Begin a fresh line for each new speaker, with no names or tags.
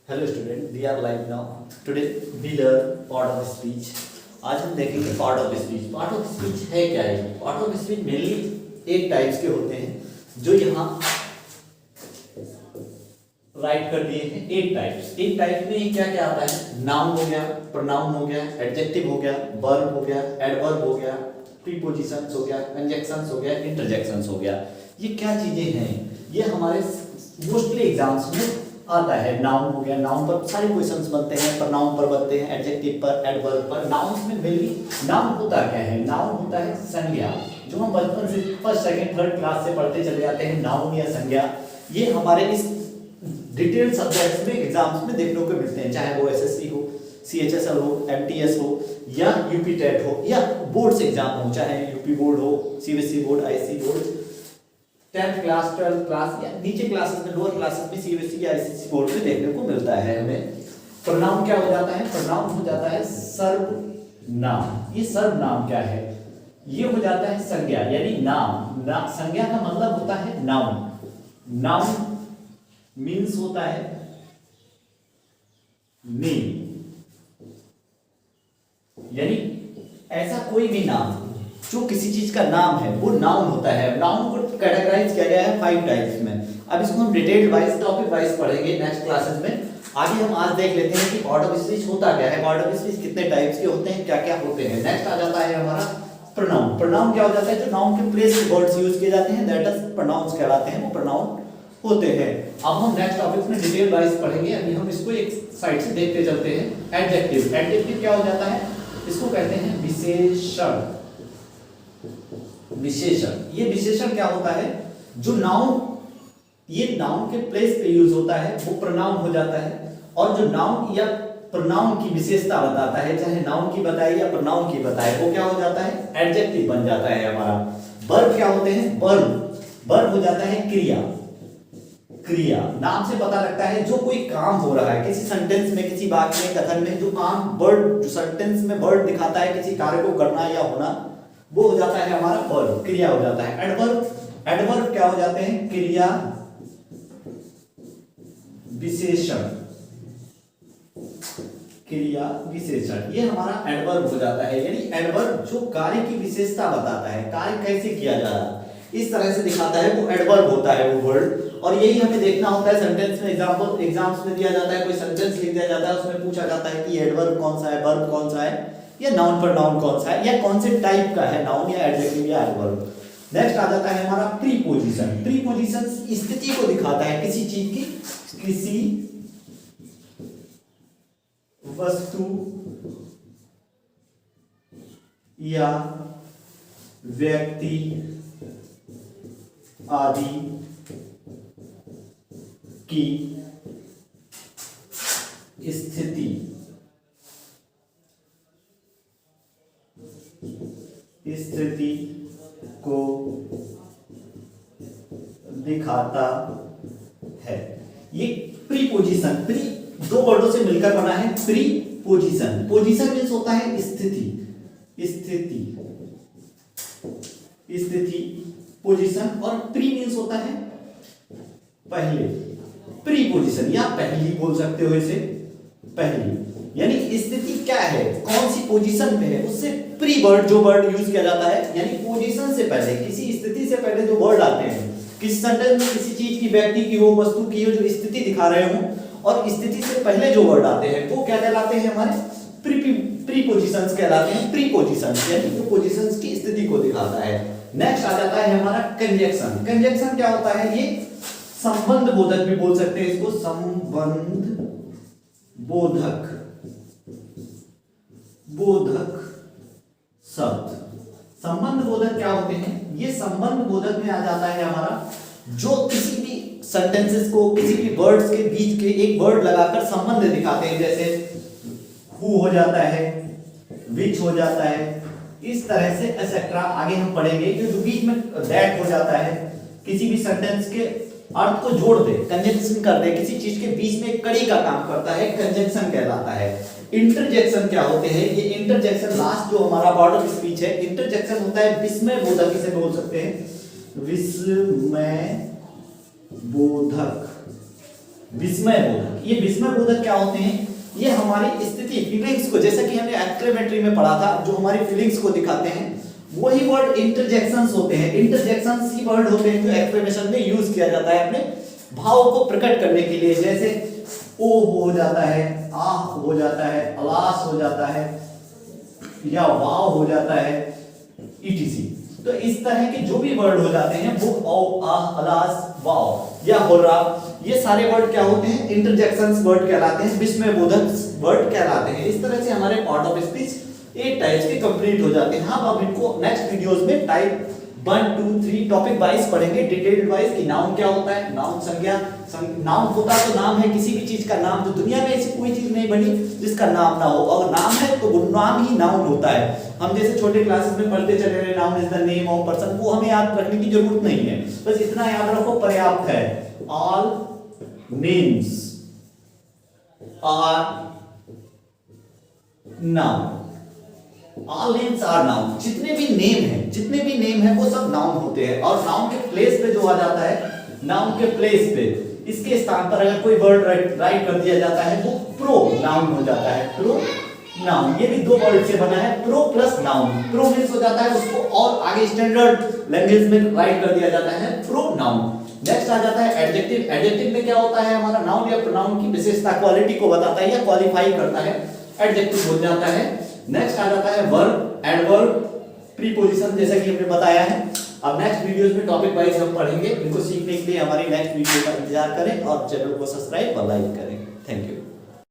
Hello student, we are live now. Today we learn part of speech. आज हम देखेंगे part of speech. Part of speech है क्या है? पार्ट ऑफ स्पीच मेनली एक types के होते हैं जो यहाँ राइट कर दिए हैं। एक टाइप में क्या क्या आता है? नाउन हो गया, प्रोनाउन हो गया, एडजेक्टिव हो गया, वर्ब हो गया, एडवर्ब हो गया, प्रीपोजिशंस हो गया, कंजक्शंस हो गया, इंटरजेक्शंस हो गया। ये क्या चीजें हैं? ये हमारे मोस्टली एग्जाम्स में आता है। नाउन हो गया, नाउन पर सारे क्वेश्चंस बनते हैं, प्रोनाउन पर बनते हैं, एडजेक्टिव पर, एडवर्ब पर। नाउन में मेनली नाउन होता क्या है? नाउन होता है संज्ञा, जो हम बचपन से फर्स्ट सेकंड थर्ड क्लास से पढ़ते चले जाते हैं। नाउन या संज्ञा ये हमारे इस डिटेल सब्जेक्ट्स में एग्जाम्स में देखने को मिलते हैं, चाहे वो एसएससी हो, सीएचएसएल हो, एमटीएस हो या यूपी टेट हो या बोर्ड्स एग्जाम हो, चाहे यूपी बोर्ड हो, CBSE board, IC board, 10th class 12th class या नीचे क्लासेस में, लोअर क्लासेस में सीबीएसई या आईसीएसई बोर्ड में देखने को मिलता है हमें। प्रोनाउन क्या हो जाता है? प्रोनाउन हो जाता है सर्वनाम। ये सर्वनाम क्या है? ये हो जाता है संज्ञा, यानी नाम। संज्ञा का मतलब होता है नाउन। नाउन मीन्स होता है नेम, यानी ऐसा कोई भी नाम जो किसी चीज का नाम है वो नाउन होता है। नाउन को कैटेगराइज किया गया है 5 टाइप्स में। अब इसको हम डिटेल वाइज, टॉपिक वाइज पढ़ेंगे नेक्स्ट क्लासेस में। आगे हम आज देख लेते हैं कि पार्ट ऑफ स्पीच होता क्या है, पार्ट ऑफ स्पीच कितने टाइप्स के होते हैं, क्या क्या होते हैं। नेक्स्ट आ जाता है हमारा प्रोनाउन। प्रोनाउन क्या हो जाता है? जो नाउन के प्लेस पे वर्ड्स यूज किए जाते हैं, दैट इज प्रोनाउंस कहलाते हैं, वो प्रोनाउन होते हैं। अब हम नेक्स्ट टॉपिक में डिटेल वाइज पढ़ेंगे। अभी हम इसको एक साइड से देखते चलते हैं। एडजेक्टिव। एडजेक्टिव क्या हो जाता है? इसको कहते हैं विशेषण। विशेषण, ये विशेषण क्या होता है? जो नाउन, ये नाउन के प्लेस पे यूज होता है, वो प्रोनाउन हो जाता है। और जो नाउन या प्रोनाउन की विशेषता बताता है, चाहे नाउन की बताए या प्रोनाउन की बताए, वो क्या हो जाता है? एडजेक्टिव बन जाता है हमारा। वर्ब क्या होते हैं? वर्ब, वर्ब हो जाता है क्रिया। क्रिया नाम से पता लगता है जो कोई काम हो रहा है किसी सेंटेंस में, किसी वाक्य में, कथन में, जो काम वर्ड, जो सेंटेंस में वर्ड दिखाता है किसी कार्य को करना या होना, वो हो जाता है हमारा वर्ब, क्रिया हो जाता है। एडवर्ब, एडवर्ब क्या हो जाते हैं? क्रिया विशेषण। क्रिया विशेषण ये हमारा एडवर्ब हो जाता है, यानी एडवर्ब जो कार्य की विशेषता बताता है, कार्य कैसे किया जा रहा है, इस तरह से दिखाता है, वो एडवर्ब होता है वो वर्ड। और यही हमें देखना होता है सेंटेंस में। एग्जांपल एग्जाम्स में दिया जाता है, कोई सेंटेंस लिख दिया जाता है, उसमें पूछा जाता है कि एडवर्ब कौन सा है, वर्ब कौन सा है, या नाउन पर नाउन कौन सा है, या कौन से टाइप का है, नाउन या एडजेक्टिव या एडवर्ब। नेक्स्ट आ जाता है हमारा प्रीपोजिशन। प्रीपोजिशन स्थिति को दिखाता है किसी चीज की, किसी वस्तु या व्यक्ति आदि की स्थिति को दिखाता है। ये प्रीपोजिशन, प्री दो वर्डों से मिलकर बना है प्रीपोजिशन। पोजीशन मीन्स होता है स्थिति, स्थिति, स्थिति, पोजीशन। और प्री मीन्स होता है पहले, प्रीपोजिशन या पहली बोल सकते हो इसे, पहली। यानी स्थिति क्या है, कौन सी पोजीशन पे है, उससे प्री वर्ड, जो वर्ड यूज किया जाता है, यानी पोजीशन से पहले, किसी स्थिति से पहले जो वर्ड आते हैं, किसी सेंटेंस में किसी चीज की, व्यक्ति की हो, वस्तु की हो, जो स्थिति दिखा रहे हो, और स्थिति से पहले जो वर्ड आते हैं वो क्या कहलाते हैं? हमारे प्रीपोजिशंस कहलाते हैं। प्रीपोजिशंस यानी वो पोजीशंस की स्थिति को दिखाता है। नेक्स्ट आ जाता है हमारा कंजक्शन। कंजक्शन क्या होता है? ये संबंध बोधक भी बोल सकते हैं इसको, संबंध बोधक, बोधक शब्द। संबंध बोधक क्या होते हैं? ये संबंध बोधक में आ जाता है हमारा, जो किसी भी सेंटेंसेस को, किसी भी वर्ड्स के बीच के एक वर्ड लगाकर संबंध दिखाते हैं। जैसे हु हो जाता है, विच हो जाता है, इस तरह से एक्सेट्रा आगे हम पढ़ेंगे। जो बीच में दैट हो जाता है, किसी भी सेंटेंस के अर्थ को जोड़ दे, कंजंक्शन कर दे, किसी चीज के बीच में कड़ी का काम करता है, कंजंक्शन कहलाता है। इंटरजेक्शन क्या होते हैं? ये इंटरजेक्शन लास्ट जो हमारा पार्ट ऑफ स्पीच है, इंटरजेक्शन होता है विस्मय बोधक, इसे बोल सकते हैं विस्मय बोधक, विस्मय बोधक। ये विस्मय बोधक क्या होते हैं? ये हमारी स्थिति, फीलिंग्स को, जैसा कि हमने एक्सक्लेमेटरी में पढ़ा था, जो हमारी फीलिंग्स को दिखाते हैं, वही वर्ड इंटरजेक्शंस होते हैं। इंटरजेक्शंस ही वर्ड होते हैं जो एक्सक्लेमेशन में यूज किया जाता है अपने भाव को प्रकट करने के लिए। जैसे ओ हो जाता है, आह हो जाता है, अलास हो जाता है, या वाव हो जाता है, ईटीसी। तो इस तरह के जो भी वर्ड हो जाते हैं वो औ, आह, अलास, वाव या हुर्रा, ये सारे वर्ड क्या होते हैं? इंटरजेक्शंस वर्ड कहलाते हैं, विस्मय बोधक वर्ड कहलाते हैं। इस तरह से हमारे पार्ट ऑफ स्पीच 8 टाइप्स के कंप्लीट हो जाते हैं। हम अब इनको नेक्स्ट वीडियोस में टाइप 1 2 3 टॉपिक वाइज पढ़ेंगे, डिटेल्ड वाइज, कि नाउन क्या होता है, नाउन संज्ञा, नाउन होता तो नाम है किसी भी चीज का नाम, जो दुनिया में ऐसी कोई चीज नहीं बनी जिसका नाम ना हो, और नाम है तो वो नाम ही नाउन होता है। हम जैसे छोटे क्लासेस में पढ़ते चले रहे, noun is the name of person, वो हमें याद रखने की जरूरत नहीं है, बस इतना याद रखो पर्याप्त है। All names are noun, all names are noun. जितने भी नेम है वो सब नाउन होते हैं। और नाउन के प्लेस पे जो आ जाता है, नाउन के प्लेस पे, इसके स्थान पर अगर कोई वर्ड राइट कर दिया जाता है वो प्रो नाउन हो जाता है। प्रो नाउन, ये भी दो वर्ड से बना है, pro plus noun. Pro means हो जाता है उसको और आगे स्टैंडर्ड लैंग्वेज में राइट कर दिया जाता है प्रो नाउन। नेक्स्ट आ जाता है एडजेक्टिव। एडजेक्टिव में क्या होता है? हमारा नाउन या प्रोनाउन की विशेषता, क्वालिटी को बताता है या क्वालिफाई करता है, एडजेक्टिव हो जाता है। नेक्स्ट आ जाता है वर्ब, एडवर्ब, प्रीपोजिशन, जैसा कि हमने बताया है। अब नेक्स्ट वीडियोस में टॉपिक वाइज हम पढ़ेंगे। इनको सीखने के लिए हमारी नेक्स्ट वीडियो का इंतजार करें और चैनल को सब्सक्राइब और लाइक करें। Thank you.